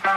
Hey,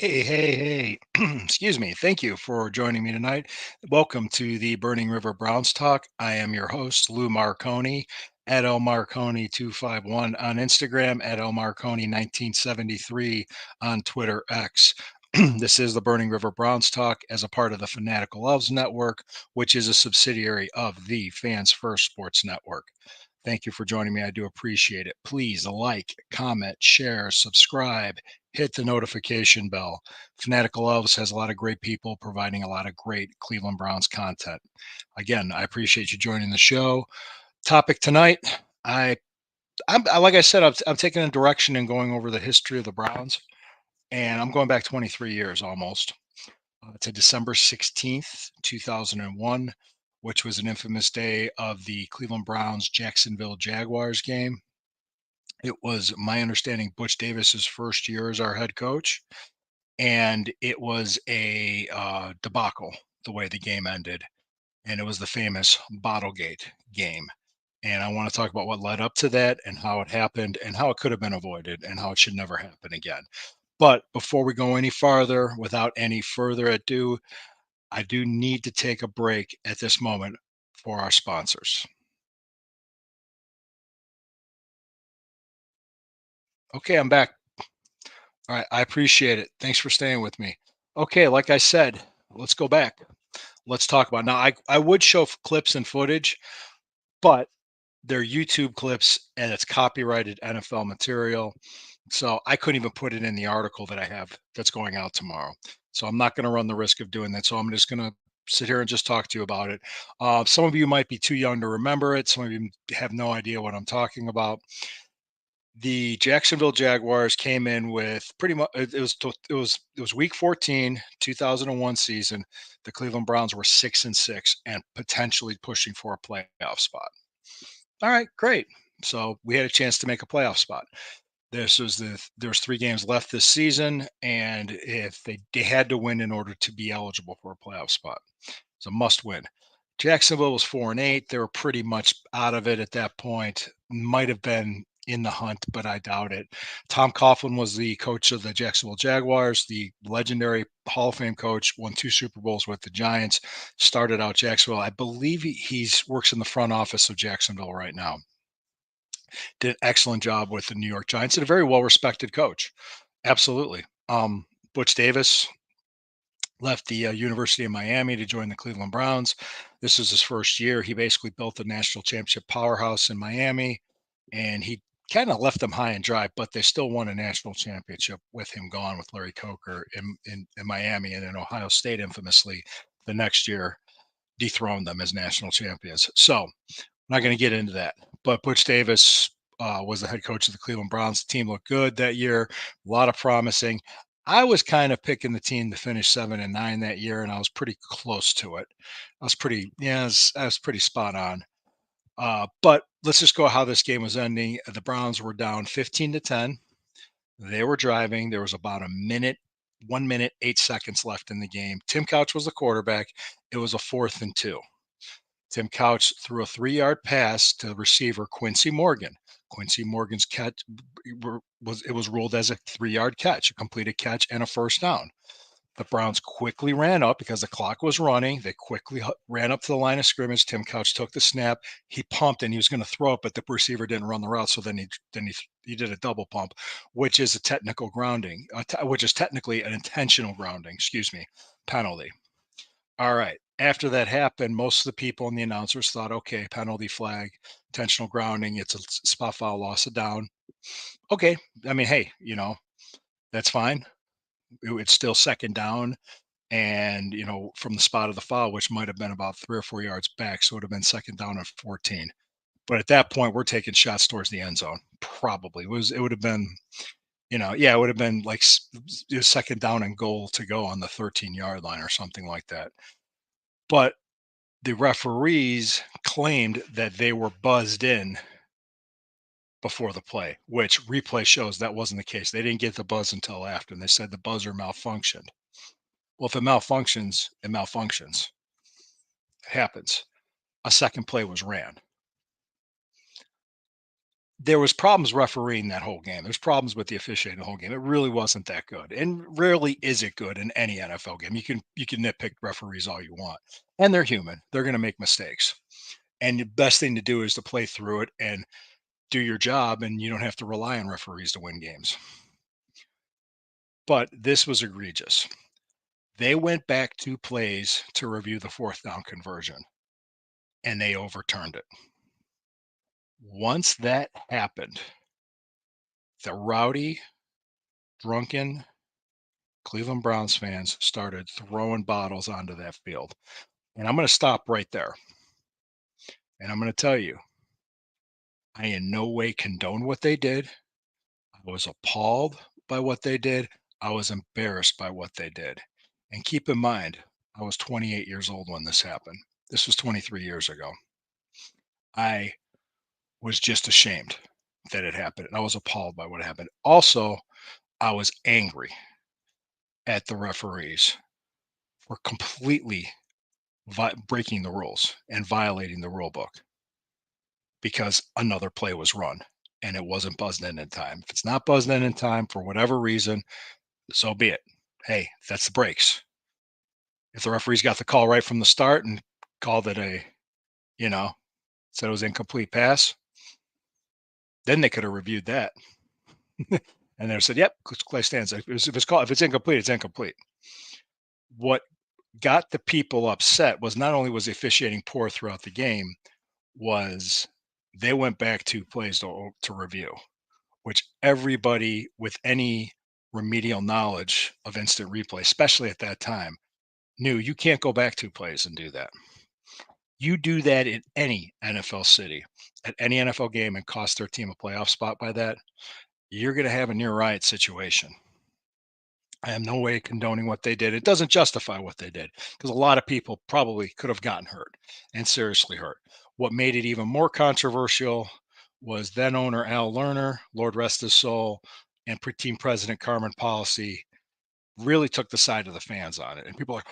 hey, hey. Excuse me. Thank you for joining me tonight. Welcome to the Burning River Browns Talk. I am your host, Lou Marconi, at lmarconi251 on Instagram, at lmarconi1973 on Twitter X. This is the Burning River Browns Talk as a part of the Fanatical Elves Network, which is a subsidiary of the Fans First Sports Network. Thank you for joining me. I do appreciate it. Please like, comment, share, subscribe, hit the notification bell. Fanatical Elves has a lot of great people providing a lot of great Cleveland Browns content. Again, I appreciate you joining the show. Topic tonight, like I said, I'm taking a direction and going over the history of the Browns, and I'm going back 23 years almost to December 16th, 2001, which was an infamous day of the Cleveland Browns Jacksonville Jaguars game. It was my understanding Butch Davis's first year as our head coach, and it was a debacle the way the game ended, and it was the famous Bottlegate game. And I want to talk about what led up to that and how it happened and how it could have been avoided and how it should never happen again. But before we go any farther, without any further ado, I do need to take a break at this moment for our sponsors. Okay, I'm back. All right, I appreciate it. Thanks for staying with me. Okay, like I said, let's go back. Let's talk about now. I would show clips and footage, but they're YouTube clips and it's copyrighted NFL material. So I couldn't even put it in the article that I have that's going out tomorrow. So I'm not going to run the risk of doing that. So I'm just going to sit here and just talk to you about it. Some of you might be too young to remember it. Some of you have no idea what I'm talking about. The Jacksonville Jaguars came in with pretty much it was week 14, 2001 season. The Cleveland Browns were 6-6 and potentially pushing for a playoff spot. All right, great. So we had a chance to make a playoff spot. There was 3 games left this season, and if they had to win in order to be eligible for a playoff spot. It's a must win. Jacksonville was 4-8. They were pretty much out of it at that point. Might have been in the hunt, but I doubt it. Tom Coughlin was the coach of the Jacksonville Jaguars, the legendary Hall of Fame coach, won 2 Super Bowls with the Giants, started out Jacksonville. I believe he's works in the front office of Jacksonville right now. Did an excellent job with the New York Giants and a very well respected coach. Absolutely. Butch Davis left the University of Miami to join the Cleveland Browns. This was his first year. He basically built a national championship powerhouse in Miami, and he kind of left them high and dry, but they still won a national championship with him gone, with Larry Coker in Miami, and in Ohio State infamously the next year dethroned them as national champions. So I'm not going to get into that, but Butch Davis was the head coach of the Cleveland Browns. The team looked good that year, a lot of promising. I was kind of picking the team to finish 7-9 that year, and I was pretty close to it. I was pretty spot on. But let's just go how this game was ending. The Browns were down 15-10. They were driving. There was about 1 minute, 8 seconds left in the game. Tim Couch was the quarterback. It was a 4th and 2. Tim Couch threw a 3-yard pass to the receiver Quincy Morgan. Quincy Morgan's catch was ruled as a 3-yard catch, a completed catch, and a first down. The Browns quickly ran up because the clock was running. They quickly ran up to the line of scrimmage. Tim Couch took the snap. He pumped and he was going to throw it, but the receiver didn't run the route. So then he did a double pump, which is a technical grounding, which is technically an intentional grounding. Excuse me, penalty. All right. After that happened, most of the people and the announcers thought, okay, penalty flag, intentional grounding. It's a spot foul, loss of down. Okay. I mean, hey, that's fine. It's still second down. And, from the spot of the foul, which might have been about 3 or 4 yards back. So it would have been second down at 14. But at that point, we're taking shots towards the end zone. Probably it would have been, it would have been like second down and goal to go on the 13-yard line or something like that. But the referees claimed that they were buzzed in before the play, which replay shows that wasn't the case. They didn't get the buzz until after, and they said the buzzer malfunctioned. Well, if it malfunctions, it malfunctions. It happens. A second play was ran. There was problems refereeing that whole game. There's problems with the officiating the whole game. It really wasn't that good, and rarely is it good in any NFL game. You can nitpick referees all you want, and they're human. They're going to make mistakes, and the best thing to do is to play through it and do your job, and you don't have to rely on referees to win games. But this was egregious. They went back 2 plays to review the 4th down conversion, and they overturned it. Once that happened, the rowdy, drunken Cleveland Browns fans started throwing bottles onto that field. And I'm going to stop right there. And I'm going to tell you, I in no way condone what they did. I was appalled by what they did. I was embarrassed by what they did. And keep in mind, I was 28 years old when this happened. This was 23 years ago. I was just ashamed that it happened. And I was appalled by what happened. Also, I was angry at the referees for completely breaking the rules and violating the rule book because another play was run and it wasn't buzzed in time. If it's not buzzed in time for whatever reason, so be it. Hey, that's the breaks. If the referees got the call right from the start and called it you know, said it was incomplete pass, then they could have reviewed that and they said, "Yep, play stands. If it's incomplete, it's incomplete." What got the people upset was not only was the officiating poor throughout the game, was they went back 2 plays to review, which everybody with any remedial knowledge of instant replay, especially at that time, knew you can't go back 2 plays and do that. You do that in any NFL city, at any NFL game and cost their team a playoff spot by that, you're gonna have a near riot situation. I am no way condoning what they did. It doesn't justify what they did because a lot of people probably could have gotten hurt and seriously hurt. What made it even more controversial was then owner Al Lerner, Lord rest his soul, and team president Carmen Policy really took the side of the fans on it. And people are,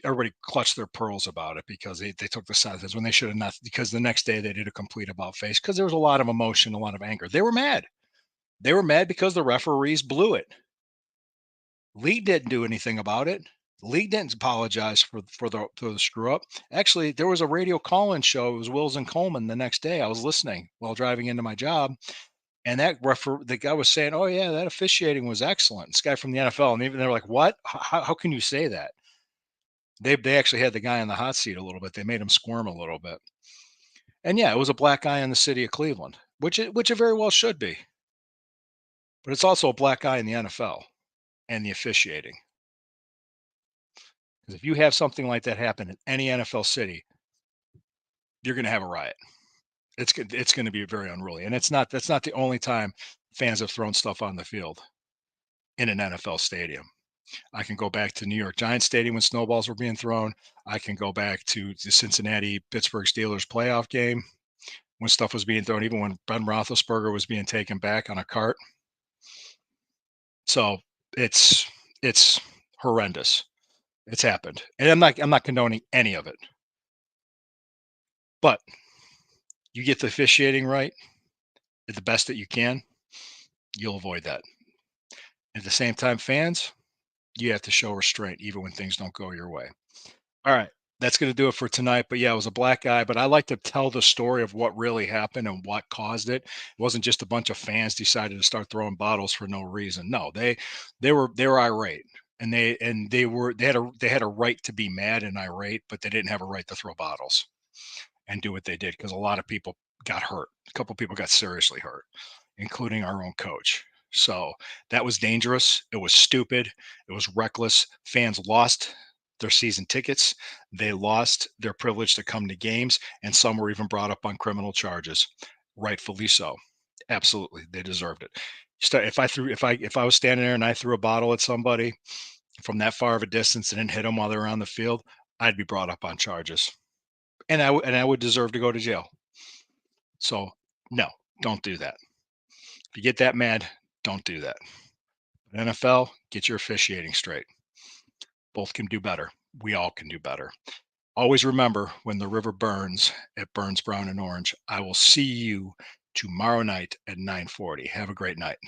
everybody clutched their pearls about it because they took the side of this when they should have not, because the next day they did a complete about face because there was a lot of emotion, a lot of anger. They were mad. They were mad because the referees blew it. League didn't do anything about it. League didn't apologize for the screw up. Actually, there was a radio call-in show. It was Wills and Coleman the next day. I was listening while driving into my job, and the guy was saying, "Oh yeah, that officiating was excellent." This guy from the NFL, and even they're like, "What? How can you say that?" They actually had the guy in the hot seat a little bit. They made him squirm a little bit. And yeah, it was a black guy in the city of Cleveland, which it very well should be. But it's also a black guy in the NFL and the officiating. Because if you have something like that happen in any NFL city, you're going to have a riot. It's going to be very unruly, and that's not the only time fans have thrown stuff on the field in an NFL stadium. I can go back to New York Giants Stadium when snowballs were being thrown. I can go back to the Cincinnati Pittsburgh Steelers playoff game when stuff was being thrown, even when Ben Roethlisberger was being taken back on a cart. So it's it's horrendous. It's happened, and I'm not condoning any of it. But you get the officiating right, the best that you can, you'll avoid that. At the same time, fans, you have to show restraint even when things don't go your way. All right. That's going to do it for tonight. But yeah, it was a black guy. But I like to tell the story of what really happened and what caused it. It wasn't just a bunch of fans decided to start throwing bottles for no reason. No, they were irate. And they had a right to be mad and irate, but they didn't have a right to throw bottles and do what they did because a lot of people got hurt. A couple of people got seriously hurt, including our own coach. So that was dangerous. It was stupid. It was reckless. Fans lost their season tickets. They lost their privilege to come to games, and some were even brought up on criminal charges, rightfully so. Absolutely, they deserved it. If I was standing there and I threw a bottle at somebody from that far of a distance and didn't hit them while they were on the field, I'd be brought up on charges, and and I would deserve to go to jail. So no, don't do that. If you get that mad, don't do that. NFL, get your officiating straight. Both can do better. We all can do better. Always remember, when the river burns, it burns brown and orange. I will see you tomorrow night at 9:40. Have a great night.